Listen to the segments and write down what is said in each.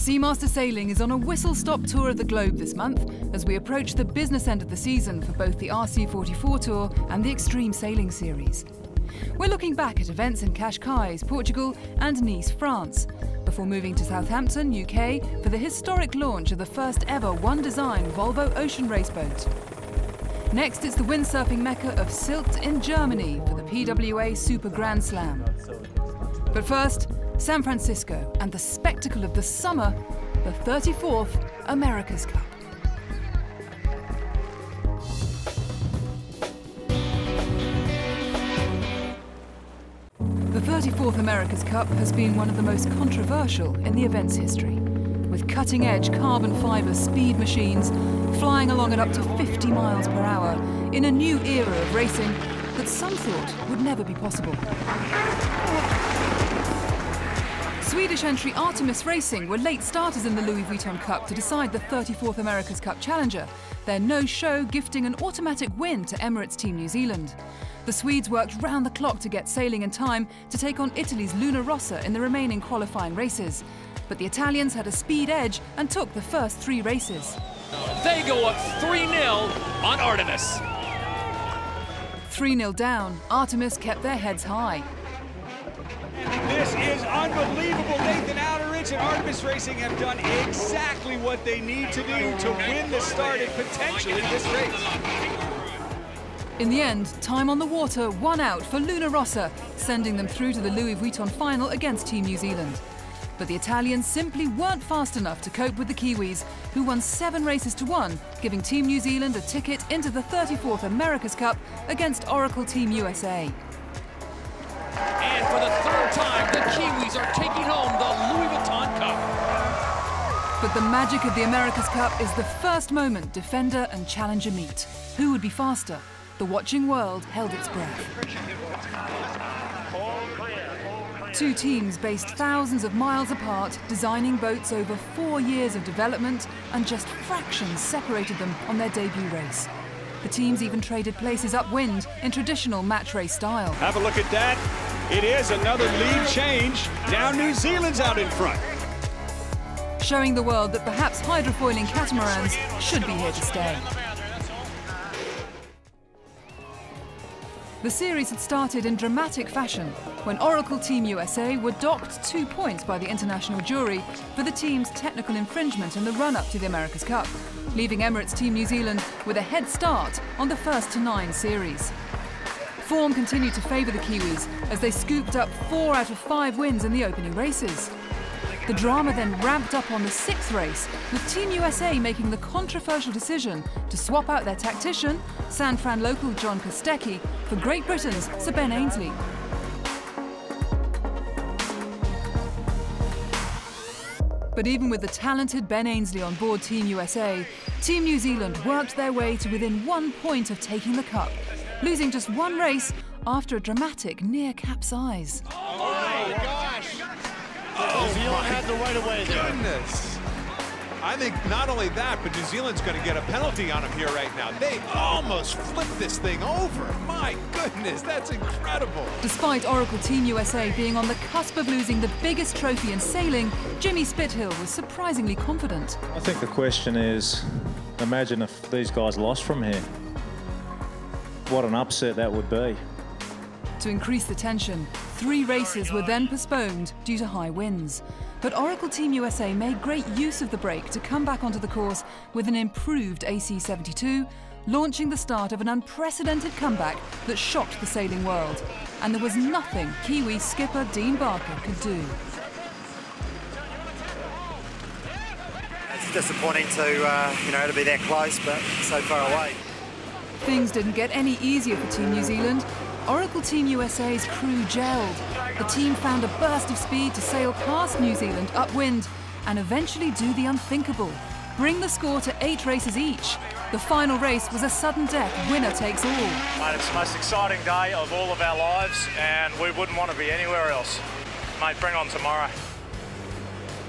Seamaster Sailing is on a whistle-stop tour of the globe this month as we approach the business end of the season for both the RC44 Tour and the Extreme Sailing Series. We're looking back at events in Cascais, Portugal and Nice, France, before moving to Southampton, UK for the historic launch of the first ever one-design Volvo Ocean raceboat. Next, it's the windsurfing mecca of Sylt in Germany for the PWA Super Grand Slam. But first, San Francisco and the spectacle of the summer, the 34th America's Cup. The 34th America's Cup has been one of the most controversial in the event's history, with cutting-edge carbon fibre speed machines flying along at up to 50 miles per hour in a new era of racing that some thought would never be possible. Swedish entry Artemis Racing were late starters in the Louis Vuitton Cup to decide the 34th America's Cup challenger, their no-show gifting an automatic win to Emirates Team New Zealand. The Swedes worked round the clock to get sailing in time to take on Italy's Luna Rossa in the remaining qualifying races. But the Italians had a speed edge and took the first 3 races. They go up 3-0 on Artemis. 3-0 down, Artemis kept their heads high. This is unbelievable. Nathan Outeridge and Artemis Racing have done exactly what they need to do to win the start and potentially this race. In the end, time on the water won out for Luna Rossa, sending them through to the Louis Vuitton final against Team New Zealand. But the Italians simply weren't fast enough to cope with the Kiwis, who won 7 races to 1, giving Team New Zealand a ticket into the 34th America's Cup against Oracle Team USA. And for the 3rd time, the Kiwis are taking home the Louis Vuitton Cup. But the magic of the America's Cup is the first moment defender and challenger meet. Who would be faster? The watching world held its breath. 2 teams based thousands of miles apart, designing boats over 4 years of development, and just fractions separated them on their debut race. The teams even traded places upwind in traditional match race style. Have a look at that. It is another lead change. Now New Zealand's out in front. Showing the world that perhaps hydrofoiling catamarans should be here to stay. The series had started in dramatic fashion when Oracle Team USA were docked 2 points by the international jury for the team's technical infringement in the run-up to the America's Cup, leaving Emirates Team New Zealand with a head start on the 1st to 9 series. Form continued to favour the Kiwis as they scooped up 4 out of 5 wins in the opening races. The drama then ramped up on the 6th race, with Team USA making the controversial decision to swap out their tactician, San Fran local John Cascais, for Great Britain's Sir Ben Ainslie. But even with the talented Ben Ainslie on board Team USA, Team New Zealand worked their way to within 1 point of taking the cup, losing just 1 race after a dramatic near capsize. Oh my gosh! New Zealand had the right of way there. Goodness. I think not only that, but New Zealand's going to get a penalty on them here right now. They almost flipped this thing over. My goodness, that's incredible. Despite Oracle Team USA being on the cusp of losing the biggest trophy in sailing, Jimmy Spithill was surprisingly confident. I think the question is, imagine if these guys lost from here. What an upset that would be. To increase the tension, 3 races were then postponed due to high winds. But Oracle Team USA made great use of the break to come back onto the course with an improved AC-72, launching the start of an unprecedented comeback that shocked the sailing world. And there was nothing Kiwi skipper Dean Barker could do. It's disappointing to be that close, but so far away. Things didn't get any easier for Team New Zealand. Oracle Team USA's crew gelled. The team found a burst of speed to sail past New Zealand upwind and eventually do the unthinkable, bring the score to 8 races each. The final race was a sudden death, winner takes all. Mate, it's the most exciting day of all of our lives, and we wouldn't want to be anywhere else. Mate, bring on tomorrow.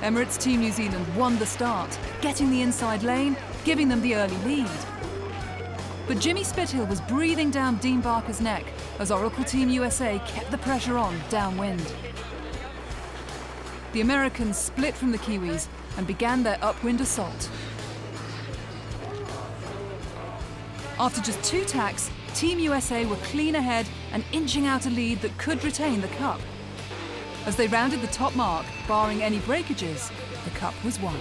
Emirates Team New Zealand won the start, getting the inside lane, giving them the early lead. But Jimmy Spithill was breathing down Dean Barker's neck as Oracle Team USA kept the pressure on downwind. The Americans split from the Kiwis and began their upwind assault. After just 2 tacks, Team USA were clean ahead and inching out a lead that could retain the cup. As they rounded the top mark, barring any breakages, the cup was won.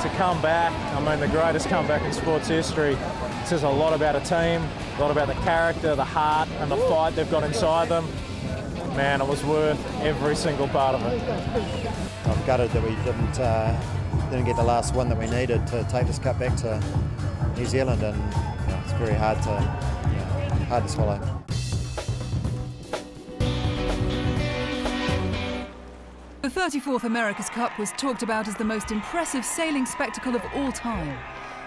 To come back, I mean, the greatest comeback in sports history. It says a lot about a team, a lot about the character, the heart and the fight they've got inside them. Man, it was worth every single part of it. I'm gutted that we didn't get the last one that we needed to take this cup back to New Zealand, and it's very hard to swallow. The 34th America's Cup was talked about as the most impressive sailing spectacle of all time.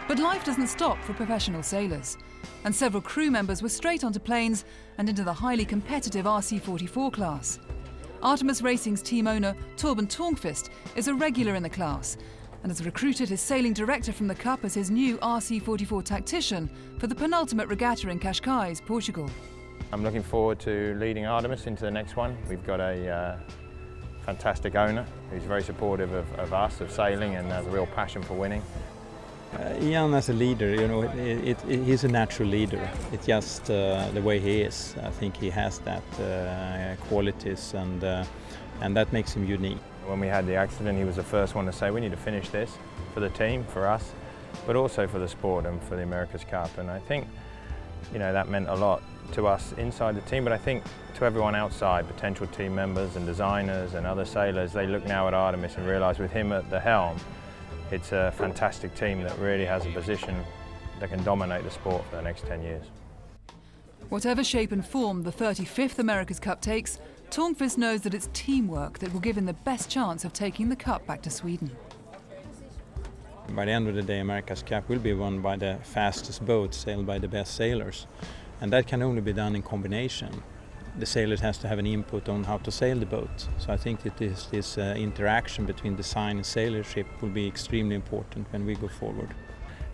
But life doesn't stop for professional sailors, and several crew members were straight onto planes and into the highly competitive RC44 class. Artemis Racing's team owner, Torben Tornqvist, is a regular in the class and has recruited his sailing director from the Cup as his new RC44 tactician for the penultimate regatta in Cascais, Portugal. I'm looking forward to leading Artemis into the next one. We've got a fantastic owner who's very supportive of us, of sailing, and has a real passion for winning. Ian as a leader, you know, he's a natural leader. It's just the way he is. I think he has that qualities, and that makes him unique. When we had the accident, he was the first one to say, we need to finish this for the team, for us, but also for the sport and for the America's Cup. And I think, you know, that meant a lot to us inside the team, but I think to everyone outside, potential team members and designers and other sailors, they look now at Artemis and realise with him at the helm, it's a fantastic team that really has a position that can dominate the sport for the next 10 years. Whatever shape and form the 35th America's Cup takes, Tornqvist knows that it's teamwork that will give him the best chance of taking the cup back to Sweden. By the end of the day, America's Cup will be won by the fastest boat sailed by the best sailors, and that can only be done in combination. The sailors has to have an input on how to sail the boat. So I think that this interaction between design and sailorship will be extremely important when we go forward.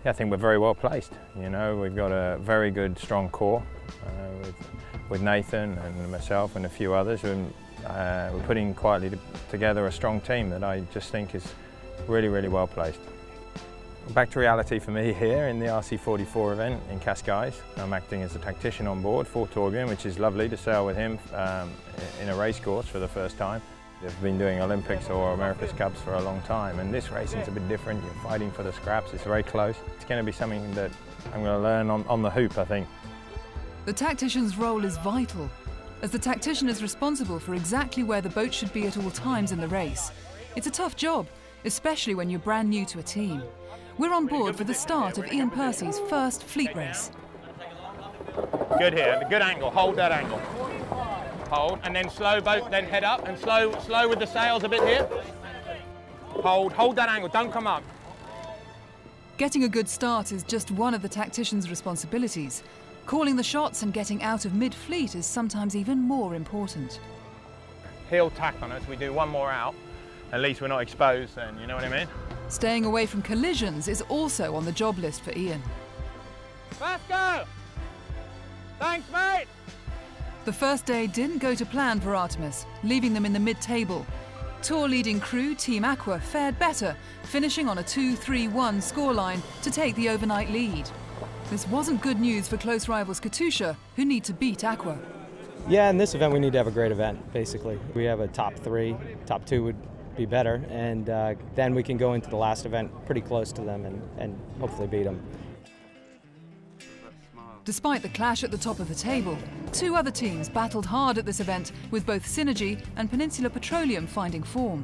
Yeah, I think we're very well placed. You know, we've got a very good, strong core with Nathan and myself and a few others. And, we're putting quietly together a strong team that I just think is really, really well placed. Back to reality for me here in the RC44 event in Cascais. I'm acting as a tactician on board for Torbjörn, which is lovely to sail with him in a race course for the first time. They've been doing Olympics or America's Cups for a long time, and this racing's a bit different. You're fighting for the scraps, it's very close. It's going to be something that I'm going to learn on the hoop, I think. The tactician's role is vital, as the tactician is responsible for exactly where the boat should be at all times in the race. It's a tough job, especially when you're brand new to a team. We're on board for the start of Ian Percy's first fleet race. Good here, good angle, hold that angle. Hold, and then slow boat, then head up, and slow with the sails a bit here. Hold that angle, don't come up. Getting a good start is just one of the tactician's responsibilities. Calling the shots and getting out of mid-fleet is sometimes even more important. Heel tack on us, we do one more out. At least we're not exposed then, you know what I mean? Staying away from collisions is also on the job list for Ian. Let's go! Thanks, mate! The first day didn't go to plan for Artemis, leaving them in the mid-table. Tour leading crew Team Aqua fared better, finishing on a 2-3-1 scoreline to take the overnight lead. This wasn't good news for close rivals Katusha, who need to beat Aqua. Yeah, in this event we need to have a great event, basically. We have a top 3, top 2 would be better, and then we can go into the last event pretty close to them and hopefully beat them. Despite the clash at the top of the table, 2 other teams battled hard at this event, with both Synergy and Peninsula Petroleum finding form.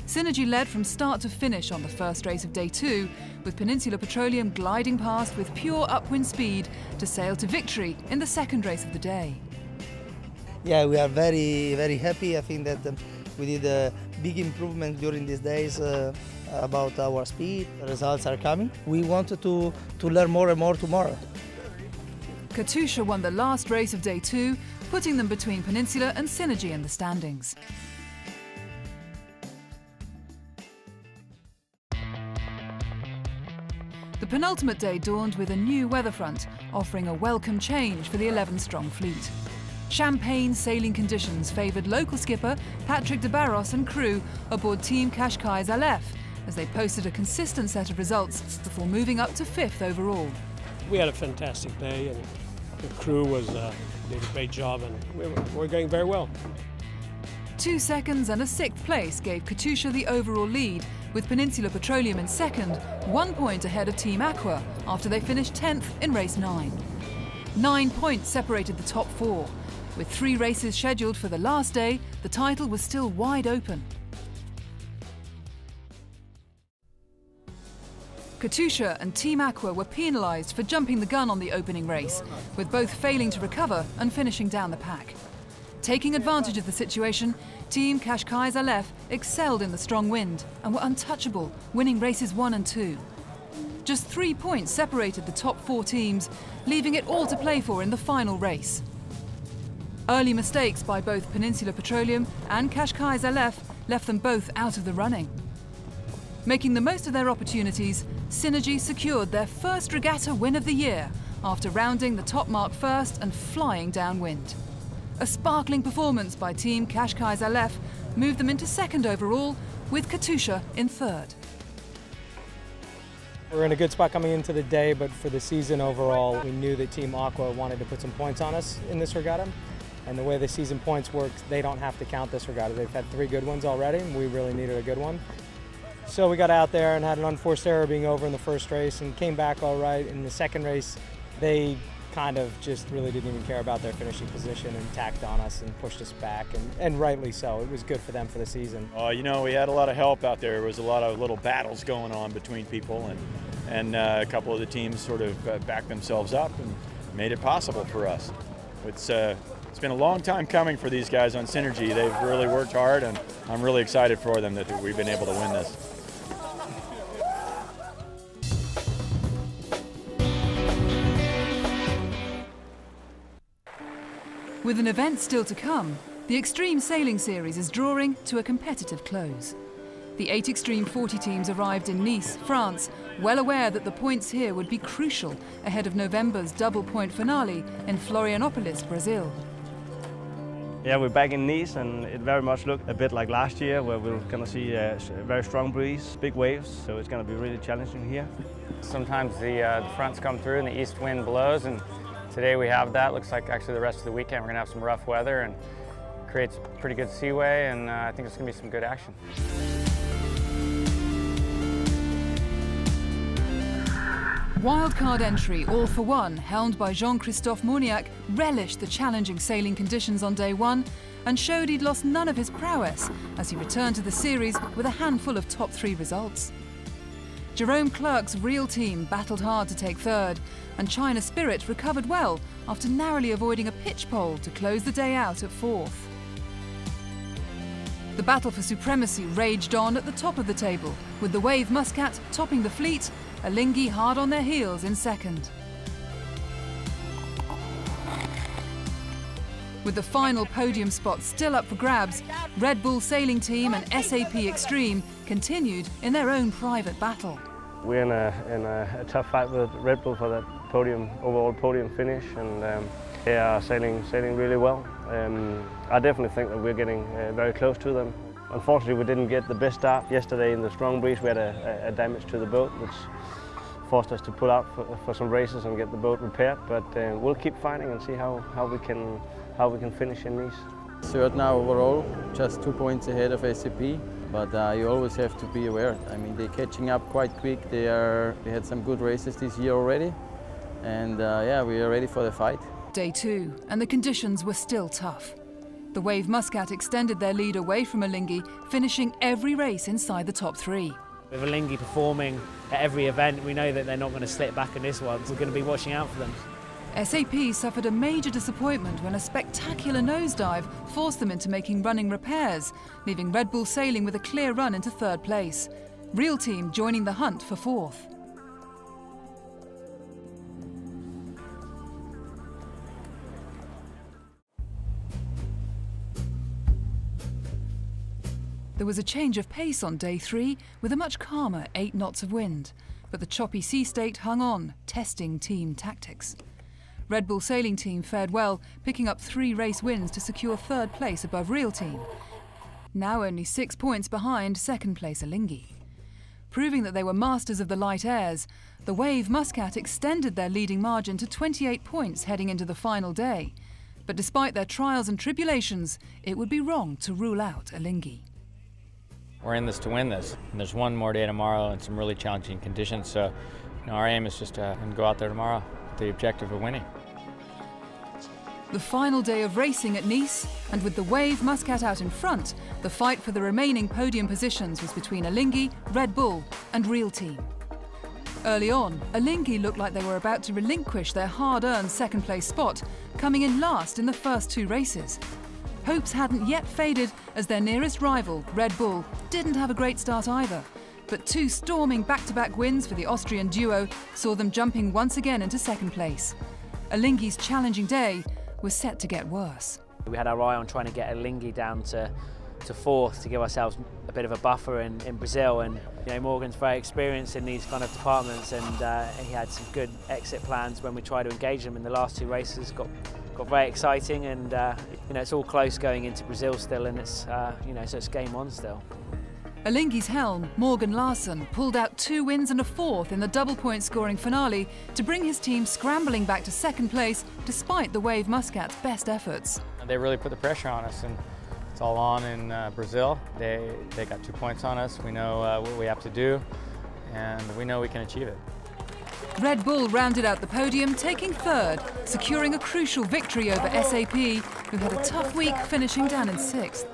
Synergy led from start to finish on the first race of day 2, with Peninsula Petroleum gliding past with pure upwind speed to sail to victory in the second race of the day. Yeah, we are very, very happy. I think that we did a big improvement during these days about our speed. The results are coming. We wanted to learn more and more tomorrow. Katusha won the last race of day 2, putting them between Peninsula and Synergy in the standings. The penultimate day dawned with a new weather front, offering a welcome change for the 11-strong fleet. Champagne sailing conditions favoured local skipper Patrick de Barros and crew aboard Team Cascais Aleph, as they posted a consistent set of results before moving up to 5th overall. We had a fantastic day, and the crew did a great job, and we're going very well. 2 seconds and a 6th place gave Katusha the overall lead, with Peninsula Petroleum in 2nd, 1 point ahead of Team Aqua after they finished 10th in race 9. 9 points separated the top 4. With 3 races scheduled for the last day, the title was still wide open. Katusha and Team Aqua were penalised for jumping the gun on the opening race, with both failing to recover and finishing down the pack. Taking advantage of the situation, Team Cascais Aleph excelled in the strong wind and were untouchable, winning races 1 and 2. Just 3 points separated the top 4 teams, leaving it all to play for in the final race. Early mistakes by both Peninsula Petroleum and Cascais Aleph left them both out of the running. Making the most of their opportunities, Synergy secured their first regatta win of the year after rounding the top mark first and flying downwind. A sparkling performance by Team Cascais Aleph moved them into 2nd overall, with Katusha in 3rd. We're in a good spot coming into the day, but for the season overall, we knew that Team Aqua wanted to put some points on us in this regatta. And the way the season points work, they don't have to count this regatta. They've had 3 good ones already, and we really needed a good one. So we got out there and had an unforced error being over in the first race and came back all right. In the second race, they kind of just really didn't even care about their finishing position and tacked on us and pushed us back, and rightly so. It was good for them for the season. You know, we had a lot of help out there. There was a lot of little battles going on between people, and a couple of the teams sort of backed themselves up and made it possible for us. It's been a long time coming for these guys on Synergy. They've really worked hard, and I'm really excited for them that we've been able to win this. With an event still to come, the Extreme Sailing Series is drawing to a competitive close. The 8 Extreme 40 teams arrived in Nice, France, well aware that the points here would be crucial ahead of November's double-point finale in Florianopolis, Brazil. Yeah, we're back in Nice, and it very much looked a bit like last year, where we're going to see a very strong breeze, big waves, so it's going to be really challenging here. Sometimes the fronts come through and the east wind blows, and today we have that. Looks like actually the rest of the weekend we're going to have some rough weather and creates pretty good seaway, and I think it's going to be some good action. Wildcard entry, All for One, helmed by Jean-Christophe Mourniac, relished the challenging sailing conditions on day 1 and showed he'd lost none of his prowess as he returned to the series with a handful of top 3 results. Jerome Clerc's real team battled hard to take 3rd, and China Spirit recovered well after narrowly avoiding a pitch pole to close the day out at 4th. The battle for supremacy raged on at the top of the table, with the Wave Muscat topping the fleet, Alinghi hard on their heels in 2nd. With the final podium spot still up for grabs, Red Bull Sailing Team and SAP Extreme continued in their own private battle. We're in a tough fight with Red Bull for that overall podium finish, and they are sailing really well. I definitely think that we're getting very close to them. Unfortunately, we didn't get the best start yesterday in the strong breeze. We had a damage to the boat, which forced us to pull out for some races and get the boat repaired. But we'll keep fighting and see how we can finish in Nice. 3rd now overall, just 2 points ahead of SAP. But you always have to be aware. I mean, they're catching up quite quick. They had some good races this year already, and yeah, we are ready for the fight. Day 2, and the conditions were still tough. The Wave Muscat extended their lead away from Alinghi, finishing every race inside the top 3. With Alinghi performing at every event, we know that they're not going to slip back in this one, so we're going to be watching out for them. SAP suffered a major disappointment when a spectacular nosedive forced them into making running repairs, leaving Red Bull Sailing with a clear run into 3rd place. Real Team joining the hunt for 4th. There was a change of pace on day 3 with a much calmer 8 knots of wind, but the choppy sea state hung on, testing team tactics. Red Bull sailing team fared well, picking up 3 race wins to secure 3rd place above Real Team. Now only 6 points behind second place Alinghi. Proving that they were masters of the light airs, the Wave Muscat extended their leading margin to 28 points heading into the final day. But despite their trials and tribulations, it would be wrong to rule out Alinghi. We're in this to win this. And there's one more day tomorrow and some really challenging conditions, so our aim is just to go out there tomorrow with the objective of winning. The final day of racing at Nice, and with the Wave Muscat out in front, the fight for the remaining podium positions was between Alinghi, Red Bull and Real Team. Early on, Alinghi looked like they were about to relinquish their hard-earned second-place spot, coming in last in the first 2 races. Hopes hadn't yet faded as their nearest rival, Red Bull, didn't have a great start either. But 2 storming back-to-back wins for the Austrian duo saw them jumping once again into second place. Alinghi's challenging day was set to get worse. We had our eye on trying to get Alinghi down to 4th to give ourselves a bit of a buffer in Brazil, and Morgan's very experienced in these kind of departments, and he had some good exit plans when we tried to engage them in the last 2 races. Got very exciting, and it's all close going into Brazil still, and it's so it's game on still. Alinghi's helm, Morgan Larsson, pulled out 2 wins and a 4th in the double-point scoring finale to bring his team scrambling back to second place despite the Wave Muscat's best efforts. They really put the pressure on us, and it's all on in Brazil. They got 2 points on us. We know what we have to do, and we know we can achieve it. Red Bull rounded out the podium, taking 3rd, securing a crucial victory over SAP, who had a tough week finishing down in 6th.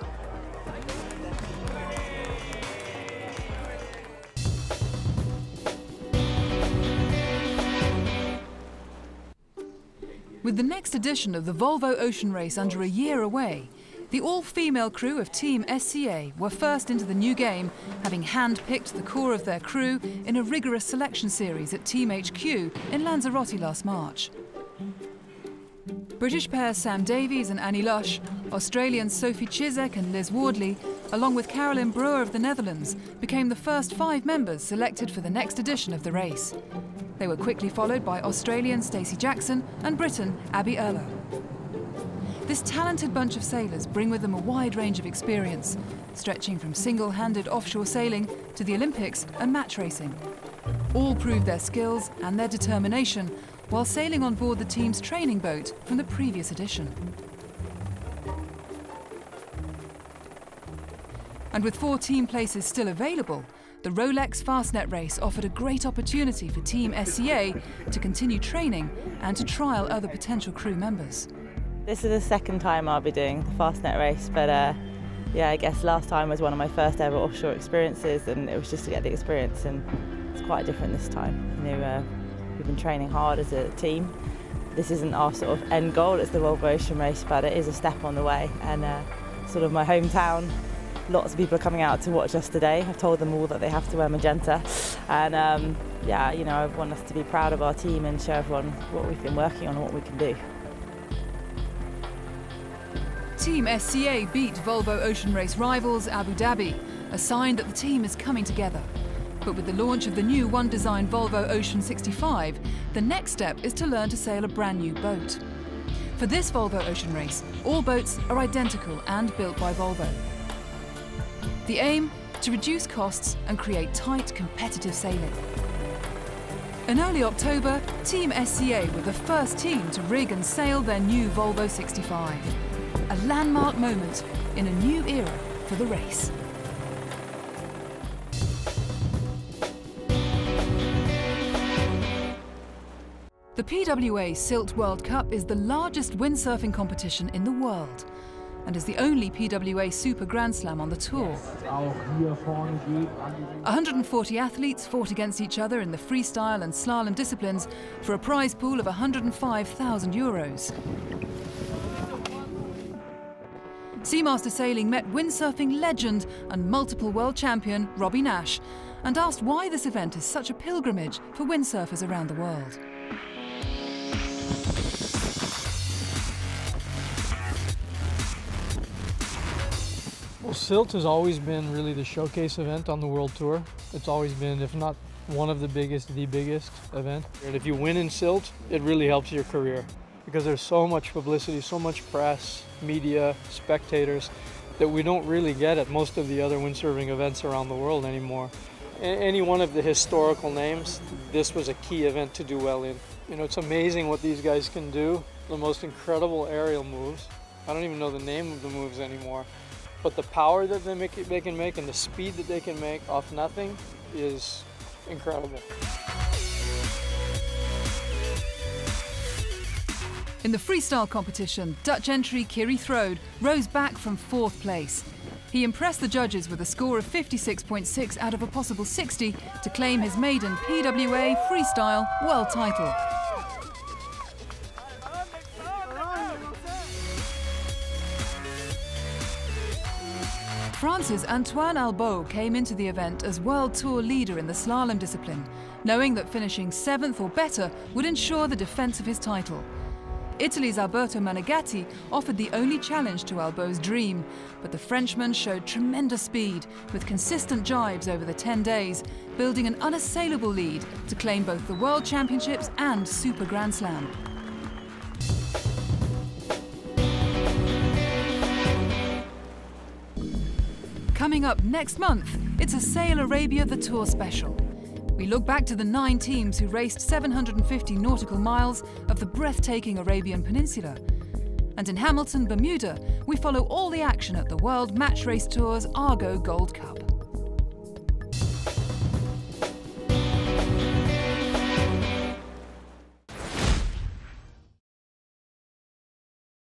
With the next edition of the Volvo Ocean race under a year away, the all-female crew of Team SCA were first into the new game, having hand-picked the core of their crew in a rigorous selection series at Team HQ in Lanzarote last March. British pairs Sam Davies and Annie Lush, Australians Sophie Chisek and Liz Wardley, along with Carolyn Brewer of the Netherlands, became the first 5 members selected for the next edition of the race. They were quickly followed by Australian Stacey Jackson and Briton Abby Erlo. This talented bunch of sailors bring with them a wide range of experience, stretching from single-handed offshore sailing to the Olympics and match racing. All proved their skills and their determination while sailing on board the team's training boat from the previous edition. And with 4 team places still available, the Rolex Fastnet race offered a great opportunity for Team SCA to continue training and to trial other potential crew members. This is the 2nd time I'll be doing the Fastnet race, but yeah, I guess last time was one of my first ever offshore experiences, and it was just to get the experience, and it's quite different this time. We've been training hard as a team. This isn't our sort of end goal, it's the Volvo Ocean race, but it is a step on the way, and sort of my hometown. Lots of people are coming out to watch us today. I've told them all that they have to wear magenta, and yeah, I want us to be proud of our team and show everyone what we've been working on and what we can do. Team SCA beat Volvo Ocean race rivals Abu Dhabi, a sign that the team is coming together. But with the launch of the new one-design Volvo Ocean 65, the next step is to learn to sail a brand new boat. For this Volvo Ocean race, all boats are identical and built by Volvo. The aim? To reduce costs and create tight, competitive sailing. In early October, Team SCA were the first team to rig and sail their new Volvo 65. A landmark moment in a new era for the race. The PWA Sylt World Cup is the largest windsurfing competition in the world and is the only PWA Super Grand Slam on the tour. 140 athletes fought against each other in the freestyle and slalom disciplines for a prize pool of €105,000. Seamaster Sailing met windsurfing legend and multiple world champion Robbie Nash and asked why this event is such a pilgrimage for windsurfers around the world. Well, Sylt has always been really the showcase event on the World Tour. It's always been, if not one of the biggest event. And if you win in Sylt, it really helps your career. because there's so much publicity, so much press, media, spectators, that we don't really get at most of the other windsurfing events around the world anymore. Any one of the historical names, this was a key event to do well in. You know, it's amazing what these guys can do, the most incredible aerial moves. I don't even know the name of the moves anymore, but the power that they can make and the speed that they can make off nothing is incredible. In the freestyle competition, Dutch entry Kiri Throde rose back from 4th place. He impressed the judges with a score of 56.6 out of a possible 60 to claim his maiden PWA Freestyle World title. France's Antoine Albaut came into the event as World Tour leader in the slalom discipline, knowing that finishing 7th or better would ensure the defence of his title. Italy's Alberto Manegatti offered the only challenge to Albaut's dream, but the Frenchman showed tremendous speed with consistent jibes over the 10 days, building an unassailable lead to claim both the World Championships and Super Grand Slam. Coming up next month, it's a Sail Arabia the Tour special. We look back to the 9 teams who raced 750 nautical miles of the breathtaking Arabian Peninsula. And in Hamilton, Bermuda, we follow all the action at the World Match Race Tour's Argo Gold Cup.